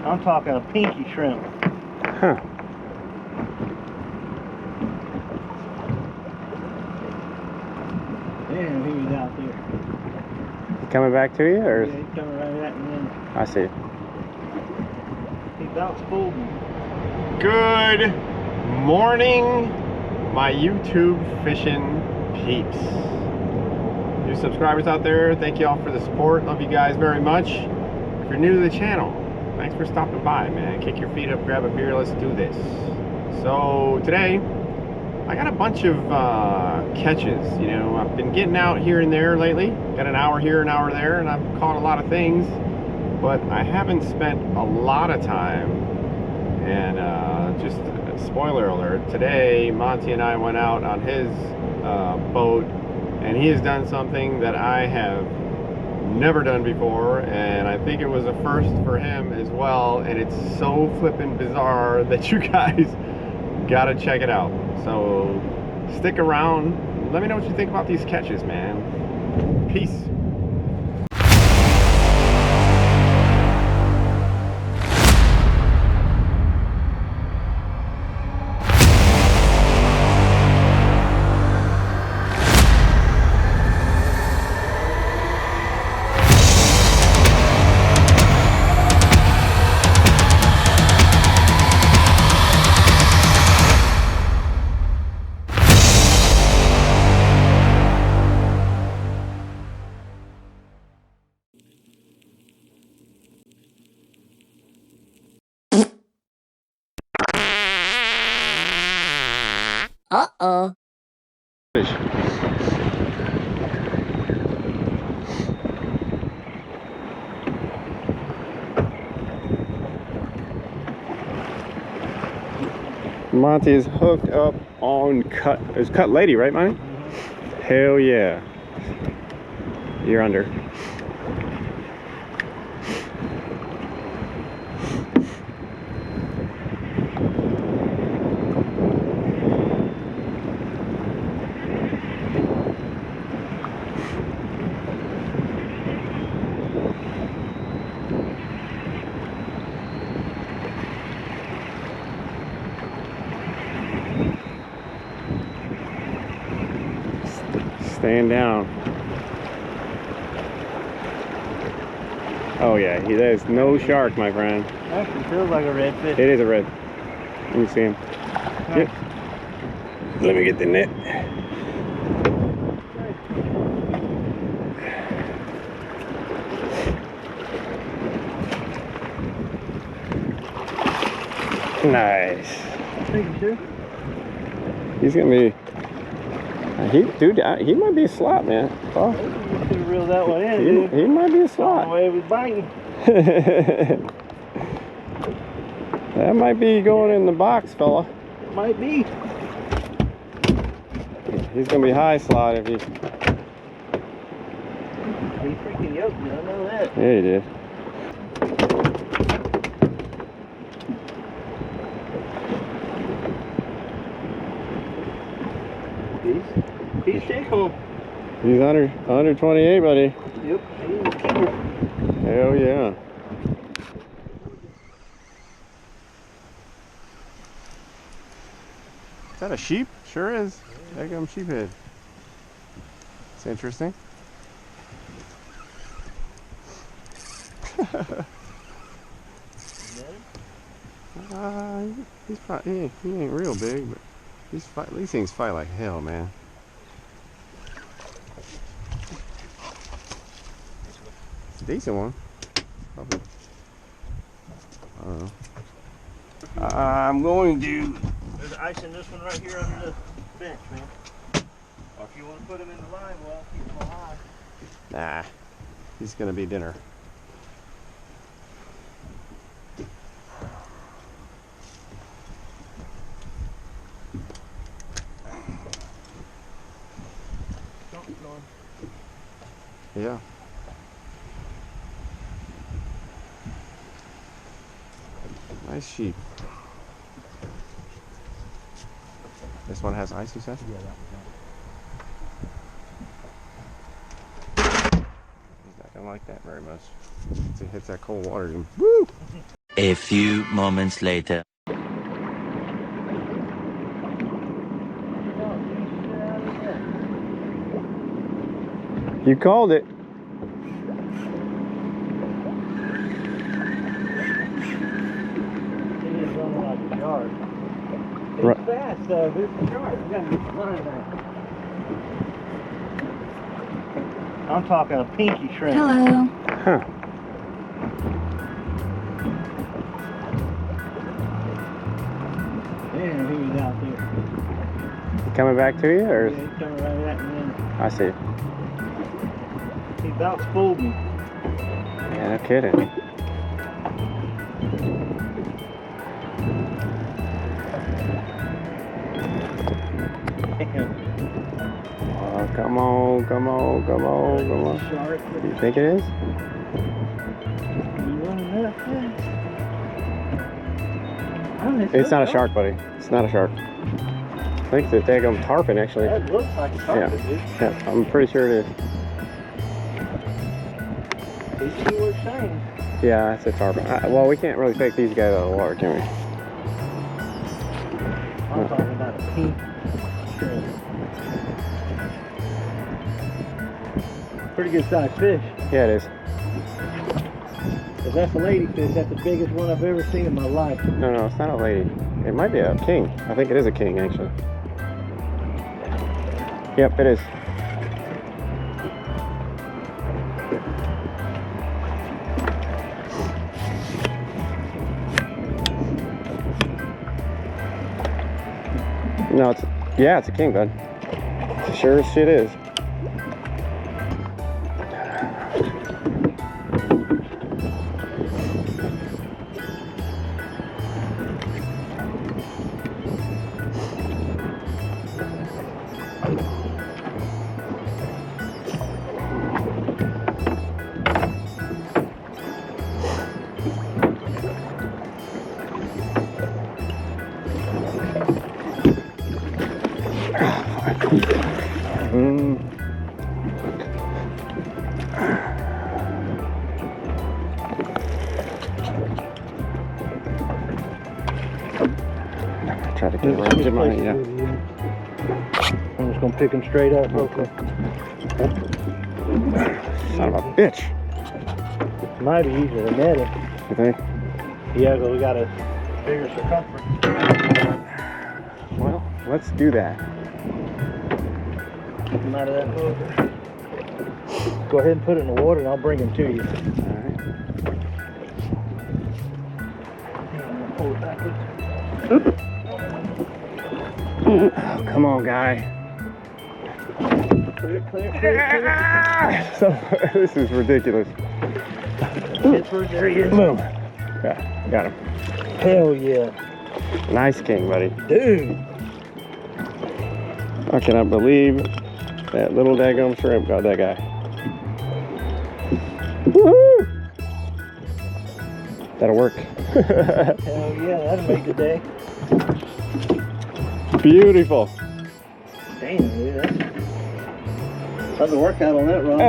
I'm talking a pinky shrimp. Huh. Damn, he was out there. He coming back to you, or? Yeah, he's coming right at me then. I see. He about pulled me. Good morning, my YouTube fishing peeps. New subscribers out there, thank you all for the support. Love you guys very much. If you're new to the channel, thanks for stopping by, man. Kick your feet up, grab a beer, let's do this. So today, I got a bunch of catches. You know, I've been getting out here and there lately. Got an hour here, an hour there, and I've caught a lot of things. But I haven't spent a lot of time. And just spoiler alert, today Monty and I went out on his boat, and he has done something that I have never done before, and I think it was a first for him as well, and it's so flippin' bizarre that you guys gotta check it out. So stick around, let me know what you think about these catches, man. Peace. Uh-oh. Fish. Monty is hooked up on cut. It's cut lady, right, Monty? Mm-hmm. Hell yeah. You're under. Staying down. Oh yeah, there's no shark, my friend. Actually feels like a redfish. It is a red. Let me see him. Yep. Let me get the net. Nice. Thank you, sir. He's gonna be. Dude, he might be a slot, man. Oh. You should have reeled that one in, dude. He might be a slot. The way it was biting. That might be going in the box, fella. Might be. He's gonna be high slot if he. He freaking yoked me, I know that. Yeah, he did. He's take home. He's under 28, buddy. Yep, he's a keeper. Hell yeah. Is that a sheep? Sure is. Daggum sheephead. It's interesting. He's probably, he ain't real big, but these things fight like hell, man. It's a decent one. Probably. I don't know. I'm going to. There's ice in this one right here under the bench, man. Or if you want to put him in the live well, keep him alive. Nah, he's gonna be dinner. Yeah. Nice sheep. This one has ice, you said? Yeah, that He's not gonna like that very much. Once he hits that cold water, woo! A few moments later. You called it. It's fast though, this is sharp. We gotta get some line there. I'm talking a pinky shrimp. Hello. Huh. Yeah, he was out there. He coming back to you, or? Yeah, he's coming right at me. I see. He about spooled me. Yeah, no kidding. Oh, come on, come on, come on, come on. Shark. You think it is? You running that fast? It's not a shark, buddy. It's not a shark. I think it's a daggum tarpon, actually. That looks like a tarpon, dude. Yeah, I'm pretty sure it is. These two are shiny. Yeah, it's a tarpon. Well, we can't really take these guys out of the water, can we? I'm talking about a pink shrimp. Pretty good sized fish. Yeah, it is. If that's a ladyfish, that's the biggest one I've ever seen in my life. No, no, it's not a lady. It might be a king. I think it is a king, actually. Yep, it is. No, it's a king, bud. Sure as shit is. Try to get around to mine, yeah. I'm just gonna pick them straight up real quick. Son of a bitch. Might be easier to net it. You think? Yeah, but we got a bigger circumference. Well, let's do that. Come out of that motor. Go ahead and put it in the water and I'll bring him to you. Alright. Pull it backwards. Oh, come on, guy. Clear, clear, clear, clear. So, this is ridiculous. There he is. Boom. Yeah, got him. Hell yeah. Nice king, buddy. Dude. I cannot believe that little daggum shrimp got that guy. Woohoo! That'll work. Hell yeah, that'll make the day. Beautiful. Damn, dude. That's a workout on that run.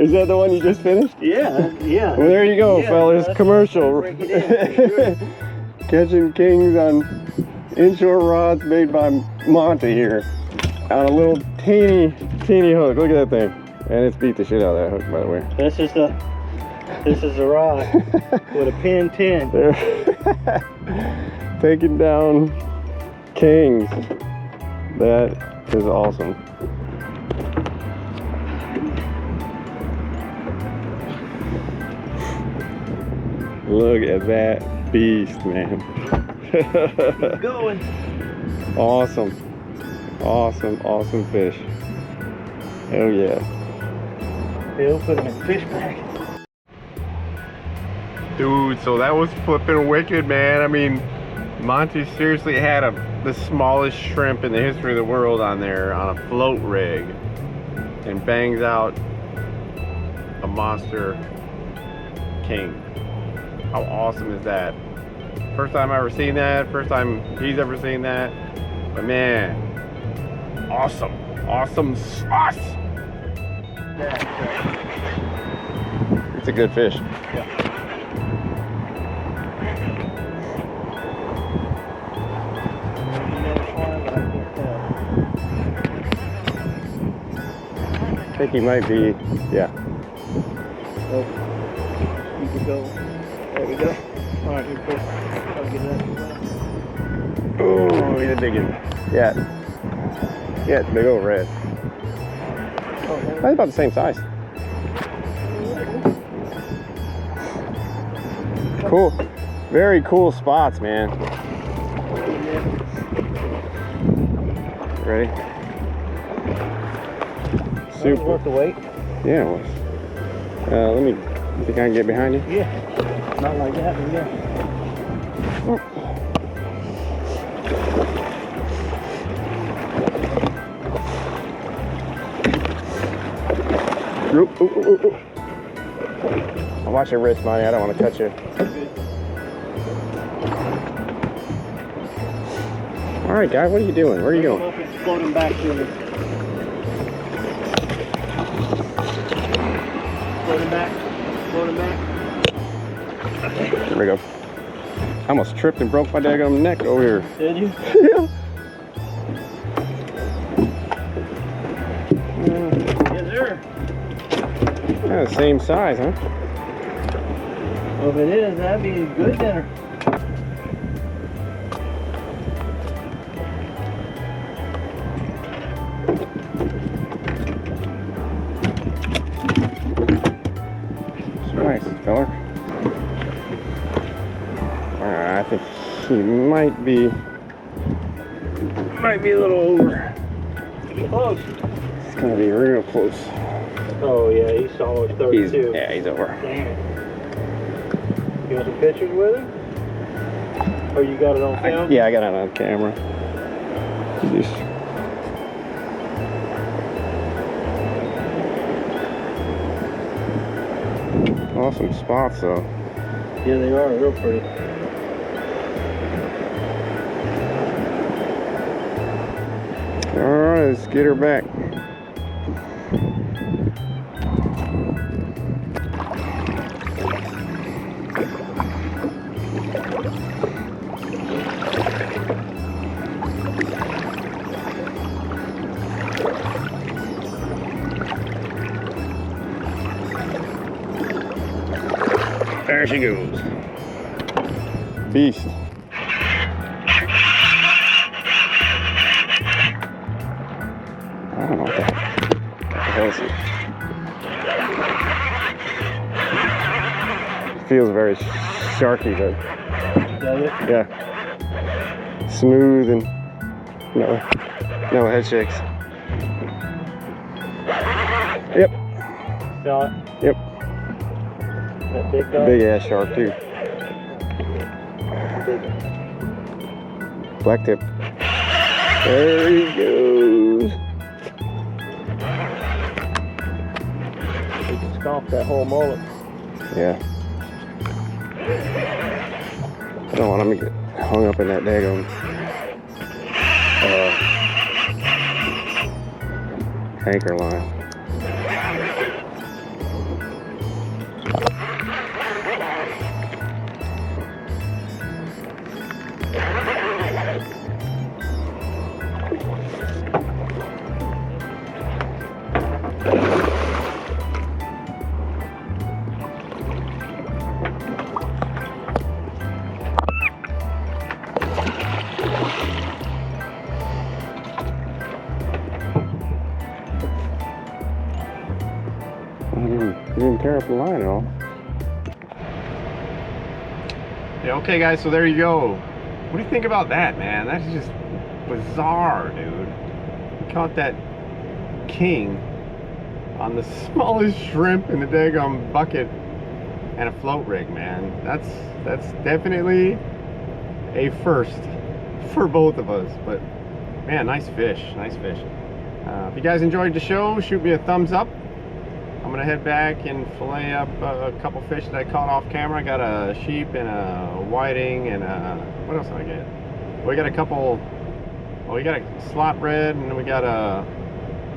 Is that the one you just finished? Yeah, yeah. Well, there you go, Yeah, fellas. that's Commercial. break it in. Catching kings on inshore rods made by Monty here. On a little teeny hook. Look at that thing. And it's beat the shit out of that hook, by the way. This is a rod with a pin 10. There. Taking down kings. That is awesome. Look at that beast, man. Keep going. Awesome. Awesome fish. Hell yeah. He'll put him in fish bag. Dude, so that was flipping wicked, man. I mean, Monty seriously had the smallest shrimp in the history of the world on there on a float rig and bangs out a monster king. How awesome is that? First time I've ever seen that, first time he's ever seen that. But man, awesome sauce. Yeah, It's a good fish. yeah. I think he might be, yeah. Oh, you can go. There we go. All right, here, Chris. I'll get that. Oh, he's a big one. Yeah. Yeah, it's a big old red. Oh, That's about the same size. Cool. Very cool spots, man. Ready? Super. Worth the wait. Yeah, it was. Let me, you think I can get behind you? Yeah. Not like that, but yeah. Ooh, ooh, ooh, ooh. Watch your wrist, Monty. I don't want to touch you. All right, guy. What are you doing? Where are you going? Floating back to me. Floating back. Floating back. There we go. I almost tripped and broke my daggone neck over here. Did you? Yeah. Yes, sir. Yeah, the same size, huh? Well, if it is, that'd be a good dinner. Nice, fella. I think he might be a little over. Close. It's gonna be real close. Oh yeah, he's almost 32. Yeah, he's over. Damn it. You got some pictures with him? Or you got it on film? Yeah, I got it on camera. Jeez. Awesome spots though. Yeah, they are real pretty. Alright, let's get her back. There she goes. Beast. I don't know what the hell is it? Feels very sharky, but Does it? yeah, smooth and no head shakes. Yep. Saw it? Yep. That big dog? Big ass shark too. Black tip. There he goes. You can stomp that whole mullet. Yeah. I don't want him to get hung up in that daggone anchor line. You didn't tear up the line at all. Yeah, okay guys, so there you go. What do you think about that, man? That's just bizarre, dude. We caught that king on the smallest shrimp in the daggone bucket and a float rig, man. That's definitely a first for both of us. But man, nice fish, nice fish. If you guys enjoyed the show, shoot me a thumbs up. I'm gonna head back and fillet up a couple fish that I caught off camera. I got a sheep and a whiting and what else did I get? We got a couple. Well, we got a slot red and we got a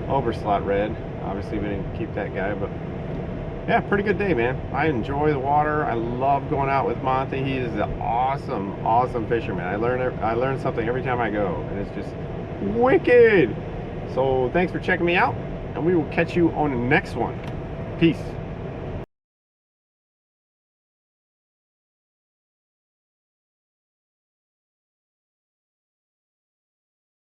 over slot red. Obviously, we didn't keep that guy, but yeah, pretty good day, man. I enjoy the water. I love going out with Monty. He is an awesome fisherman. I learn something every time I go, and it's just wicked. So thanks for checking me out. and we will catch you on the next one. Peace.